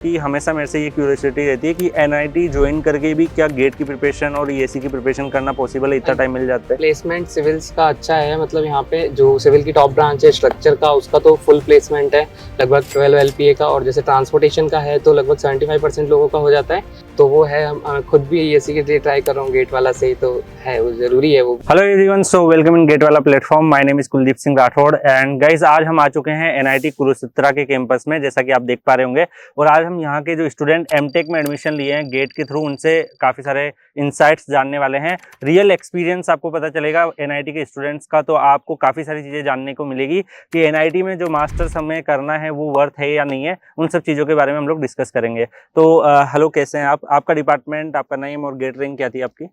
कि हमेशा मेरे से ये क्यूरियोसिटी रहती है कि एनआईटी ज्वाइन करके भी क्या गेट की प्रिपरेशन और ईएसी की प्रिपरेशन करना पॉसिबल है, इतना टाइम मिल जाता है? प्लेसमेंट सिविल्स का अच्छा है, मतलब यहाँ पे जो सिविल की टॉप ब्रांच है स्ट्रक्चर का, उसका तो फुल प्लेसमेंट है लगभग 12 एलपीए का, और जैसे ट्रांसपोर्टेशन का है तो लगभग 75% लोगों का हो जाता है। तो वो है, हम खुद भी ईएसी के लिए ट्राई कर रहा हूँ गेट वाला से, तो है वो जरूरी है वो। Hello everyone, so welcome in gate वाला platform. My name is Kuldeep Singh Rathore and guys, आज हम आ चुके हैं एनआईटी कुरुक्षेत्र के कैंपस में, जैसा कि आप देख पा रहे होंगे। और आज हम यहाँ के जो स्टूडेंट एमटेक में एडमिशन लिए हैं गेट के थ्रू, उनसे काफ़ी सारे इंसाइट्स जानने वाले हैं। रियल एक्सपीरियंस आपको पता चलेगा एनआईटी के स्टूडेंट्स का, तो आपको काफ़ी सारी चीज़ें जानने को मिलेगी कि एनआईटी में जो मास्टर्स हमें करना है वो वर्थ है या नहीं है। उन सब चीज़ों के बारे में हम लोग डिस्कस करेंगे। तो हेलो, कैसे हैं आप? आपका डिपार्टमेंट, आपका नेम और गेट रैंक क्या थी आपकी?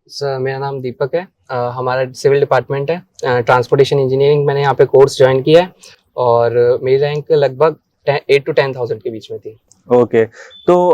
सर मेरा नाम दीपक है। हमारा सिविल डिपार्टमेंट है, ट्रांसपोर्टेशन इंजीनियरिंग। मैंने यहाँ पे कोर्स ज्वाइन किया है और मेरी रैंक लगभग 8 to 10,000 के बीच में थी। ओके, तो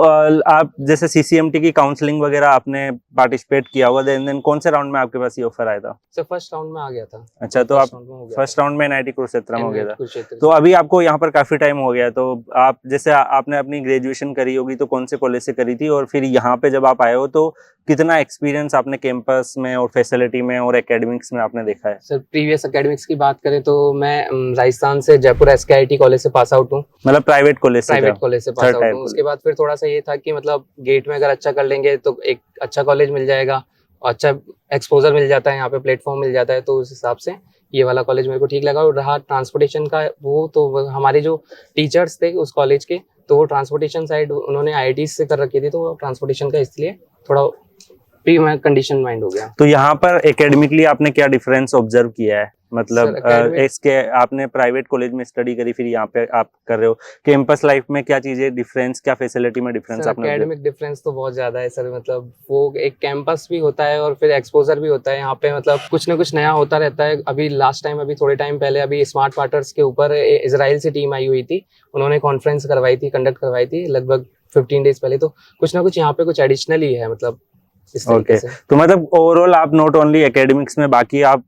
आप जैसे सीसीएमटी की काउंसलिंग वगैरह आपने पार्टिसिपेट किया होगा, देन कौन से राउंड में आपके पास ये ऑफर आया था? सर फर्स्ट राउंड में आ गया था। अच्छा, तो आप फर्स्ट राउंड में एनआईटी कुरुक्षेत्र में हो गया था। तो अभी आपको यहाँ पर काफी टाइम हो गया, तो आप जैसे आपने अपनी ग्रेजुएशन करी होगी, तो कौन से कॉलेज से करी थी, और फिर यहाँ पे जब आप आए हो तो कितना एक्सपीरियंस आपने कैंपस में और फैसिलिटी में और एकेडमिक्स में आपने देखा है? सर प्रीवियस एकेडमिक्स की बात करें तो मैं राजस्थान से जयपुर एसकेआईटी कॉलेज से पास आउट हूँ। मतलब प्राइवेट कॉलेज से? प्राइवेट कॉलेज से पास आउट हूँ। उसके बाद फिर थोड़ा सा ये था कि मतलब गेट में अगर अच्छा कर लेंगे तो एक अच्छा कॉलेज मिल जाएगा, अच्छा एक्सपोजर मिल जाता है, यहाँ पे प्लेटफॉर्म मिल जाता है, तो उस हिसाब से ये वाला कॉलेज मेरे को ठीक लगा। और रहा ट्रांसपोर्टेशन का, वो तो हमारे जो टीचर्स थे उस कॉलेज के, तो वो ट्रांसपोर्टेशन साइड उन्होंने आईआईटी से कर रखी थी, तो ट्रांसपोर्टेशन का इसलिए थोड़ा प्री कंडीशन माइंड हो गया। तो यहाँ पर एकेडमिकली आपने क्या डिफरेंस ऑब्जर्व किया है? मतलब इसके आपने प्राइवेट कॉलेज में स्टडी करी, फिर यहाँ पे आप कर रहे हो, कैंपस लाइफ में क्या चीजें डिफरेंस, क्या फैसिलिटी में डिफरेंस आपने? एकेडमिक डिफरेंस तो बहुत ज्यादा है सर, मतलब वो एक कैंपस भी होता है और फिर एक्सपोजर भी होता है यहाँ पे, मतलब कुछ ना कुछ नया होता रहता है। अभी लास्ट टाइम, अभी थोड़े टाइम पहले, अभी स्मार्ट वाटर्स के ऊपर इजराइल से टीम आई हुई थी, उन्होंने कॉन्फ्रेंस करवाई थी, कंडक्ट करवाई थी लगभग 15 डेज पहले। तो कुछ ना कुछ यहाँ पे कुछ एडिशनल ही है, मतलब इस तरीके से। तो मतलब ओवरऑल आप नॉट ओनली एकेडमिक्स में, बाकी आप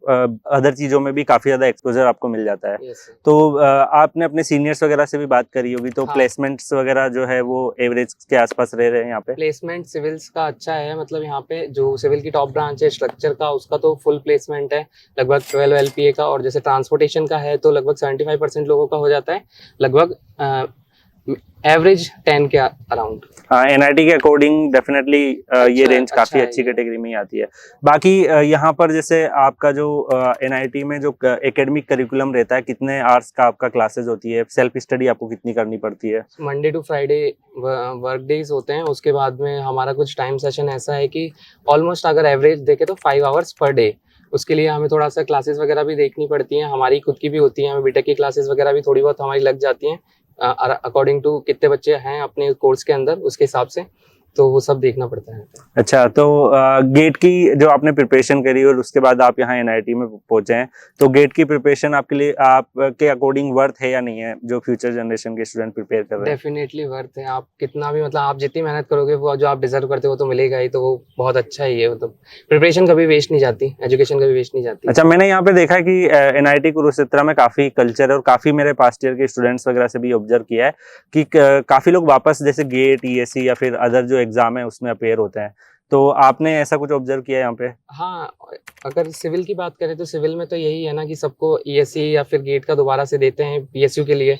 अदर चीजों में भी काफी ज्यादा एक्सपोजर आपको मिल जाता है। तो आपने अपने सीनियर्स वगैरह से भी बात करी होगी, तो प्लेसमेंट्स वगैरह जो है वो एवरेज के आसपास रह रहे हैं यहाँ पे? प्लेसमेंट सिविल्स का अच्छा है, मतलब यहाँ पे जो सिविल की टॉप ब्रांच है स्ट्रक्चर का, उसका तो फुल प्लेसमेंट है लगभग 12 एलपीए का, और जैसे ट्रांसपोर्टेशन का है तो लगभग 75% लोगों का हो जाता है, लगभग एवरेज 10 के अराउंड। हाँ, एनआईटी के अकॉर्डिंग डेफिनेटली ये रेंज काफी अच्छी कैटेगरी में ही आती है। बाकी यहाँ पर जैसे आपका जो एनआईटी में जो एकेडमिक करिकुलम रहता है, कितने आवर्स का आपका क्लासेस होती है, सेल्फ स्टडी आपको कितनी करनी पड़ती है? Monday to Friday work days होते हैं, उसके बाद में हमारा कुछ टाइम सेशन ऐसा है कि ऑलमोस्ट अगर एवरेज देखे तो 5 आवर्स पर डे। उसके लिए हमें थोड़ा सा क्लासेस वगैरह भी देखनी पड़ती हैं, हमारी खुद की भी होती हैं, हमें बीटेक की क्लासेस वगैरह भी थोड़ी बहुत हमारी लग जाती हैं अकॉर्डिंग टू कितने बच्चे हैं अपने कोर्स के अंदर, उसके हिसाब से तो वो सब देखना पड़ता है। अच्छा, तो गेट की जो आपने प्रिपरेशन करी और उसके बाद आप यहाँ एनआईटी में पहुंचे हैं, तो गेट की प्रिपरेशन आपके लिए आपके अकॉर्डिंग वर्थ है या नहीं है, जो फ्यूचर जनरेशन के स्टूडेंट प्रिपेयर कर रहे हैं? डेफिनेटली वर्थ है। आप कितना भी, मतलब आप जितनी मेहनत करोगे वो जो आप डिजर्व करते हो तो मिलेगा ही, तो वो बहुत अच्छा ही है। मतलब प्रिपरेशन कभी वेस्ट नहीं जाती, एजुकेशन कभी वेस्ट नहीं जाती। अच्छा, मैंने यहाँ पे देखा कि एनआईटी कुरुक्षेत्र में काफी कल्चर है, और काफी मेरे पास्ट ईयर के स्टूडेंट्स वगैरह से भी ऑब्जर्व किया है कि काफी लोग वापस जैसे गेट, ईएससी या फिर अदर जो एग्जाम है उसमें अपेयर होते हैं। तो आपने ऐसा कुछ ऑब्जर्व किया है यहाँ पे? हाँ, अगर सिविल की बात करें तो सिविल में तो यही है ना कि सबको ईएससी या फिर गेट का दोबारा से देते हैं पीएसयू के लिए,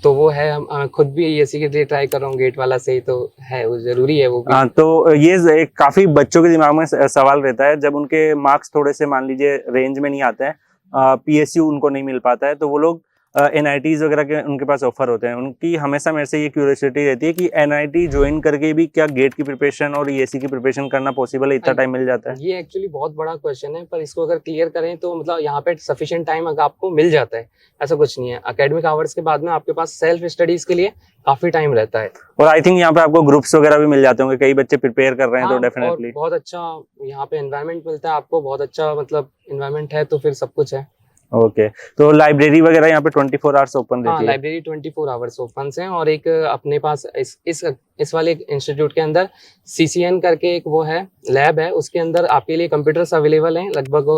तो वो है। हम खुद भी ईएससी के लिए ट्राई कर रहा हूँ गेट वाला से ही, तो है वो जरूरी है वो भी। हाँ, तो ये एक काफी बच्चों के दिमाग में सवाल रहता है, जब उनके मार्क्स थोड़े से मान लीजिए रेंज में नहीं आते हैं, पीएसयू उनको नहीं मिल पाता है, तो वो लोग एनआईटीज वगैरह के उनके पास ऑफर होते हैं। उनकी हमेशा मेरे से ये क्यूरियोसिटी रहती है कि एनआईटी ज्वाइन करके भी क्या गेट की प्रिपरेशन और ईएससी की प्रिपरेशन करना पॉसिबल है, इतना टाइम मिल जाता है? ये एक्चुअली बहुत बड़ा क्वेश्चन है, पर इसको अगर क्लियर करें तो मतलब यहाँ पे सफिशिएंट टाइम अगर आपको मिल जाता है, ऐसा कुछ नहीं है। एकेडमिक आवर्स के बाद में आपके पास सेल्फ स्टडीज के लिए काफी टाइम रहता है, और आई थिंक यहाँ पे आपको ग्रुप्स वगैरह भी मिल जाते होंगे, कई बच्चे प्रिपेयर कर रहे हैं। तो डेफिनेटली बहुत अच्छा यहाँ पे एनवायरनमेंट मिलता है आपको, बहुत अच्छा मतलब एनवायरनमेंट है, तो फिर सब कुछ है। ओके, तो लाइब्रेरी वगैरह यहाँ पे 24 आवर्स ओपन रहती है? लाइब्रेरी 24 आवर्स ओपन है, और एक अपने पास इस वाले इंस्टीट्यूट के अंदर सीसीएन करके एक वो है लैब है, उसके अंदर आपके लिए कंप्यूटर्स अवेलेबल हैं, लगभग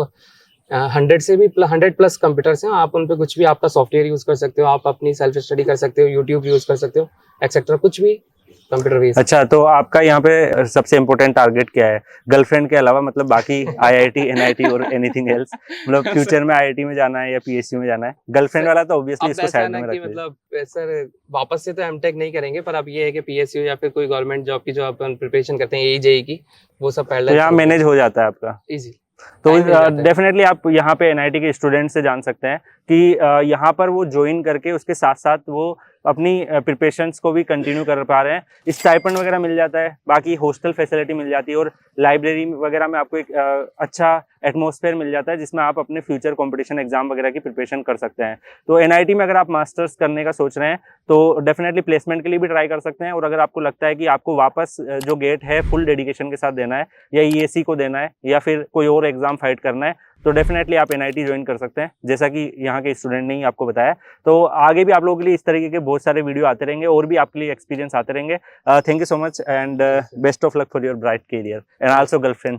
100 प्लस कंप्यूटर्स हैं। आप उन पे कुछ भी आपका सॉफ्टवेयर यूज कर सकते हो, आप अपनी सेल्फ स्टडी कर सकते हो, यूट्यूब यूज कर सकते हो, एक्सेट्रा कुछ भी कंप्यूटर बेस्ड। अच्छा, तो आपका यहाँ पे सबसे इम्पोर्टेंट टारगेट क्या है गर्लफ्रेंड के अलावा, मतलब बाकी आईआईटी एनआईटी और एनीथिंग एल्स, मतलब फ्यूचर में आईआईटी में जाना है या पीएसयू में जाना है? गर्लफ्रेंड वाला तो ऑब्वियसली अब इसको ऐसा है साइड ना में कि रख लीजिए। मतलब सर वापस से तो एमटेक नहीं करेंगे, पर अब ये है कि पीएसयू या फिर कोई गवर्नमेंट जॉब की जो अपन प्रिपरेशन करते हैं, जेई की, वो सब तो पैरेलल यहाँ मैनेज हो जाता है आपका। इजी। तो टाइम मिल जाता है। डेफिनेटली आप यहाँ पे एनआईटी के स्टूडेंट से जान सकते हैं कि यहाँ पर वो ज्वाइन करके उसके साथ साथ वो अपनी प्रिपरेशंस को भी कंटिन्यू कर पा रहे हैं। स्टाइपेंड वगैरह मिल जाता है, बाकी हॉस्टल फैसिलिटी मिल जाती है, और लाइब्रेरी वगैरह में आपको एक अच्छा एटमॉस्फेयर मिल जाता है जिसमें आप अपने फ्यूचर कंपटीशन एग्जाम वगैरह की प्रिपरेशन कर सकते हैं। तो एनआईटी में अगर आप मास्टर्स करने का सोच रहे हैं तो डेफिनेटली प्लेसमेंट के लिए भी ट्राई कर सकते हैं, और अगर आपको लगता है कि आपको वापस जो गेट है फुल डेडिकेशन के साथ देना है, या ईएसी को देना है, या फिर कोई और एग्जाम फाइट करना है, तो डेफिनेटली आप एनआईटी ज्वाइन कर सकते हैं, जैसा कि यहाँ के स्टूडेंट ने ही आपको बताया। तो आगे भी आप लोगों के लिए इस तरीके के बहुत सारे वीडियो आते रहेंगे और भी आपके लिए एक्सपीरियंस आते रहेंगे। Thank you so much and best of luck for your bright career and also girlfriend.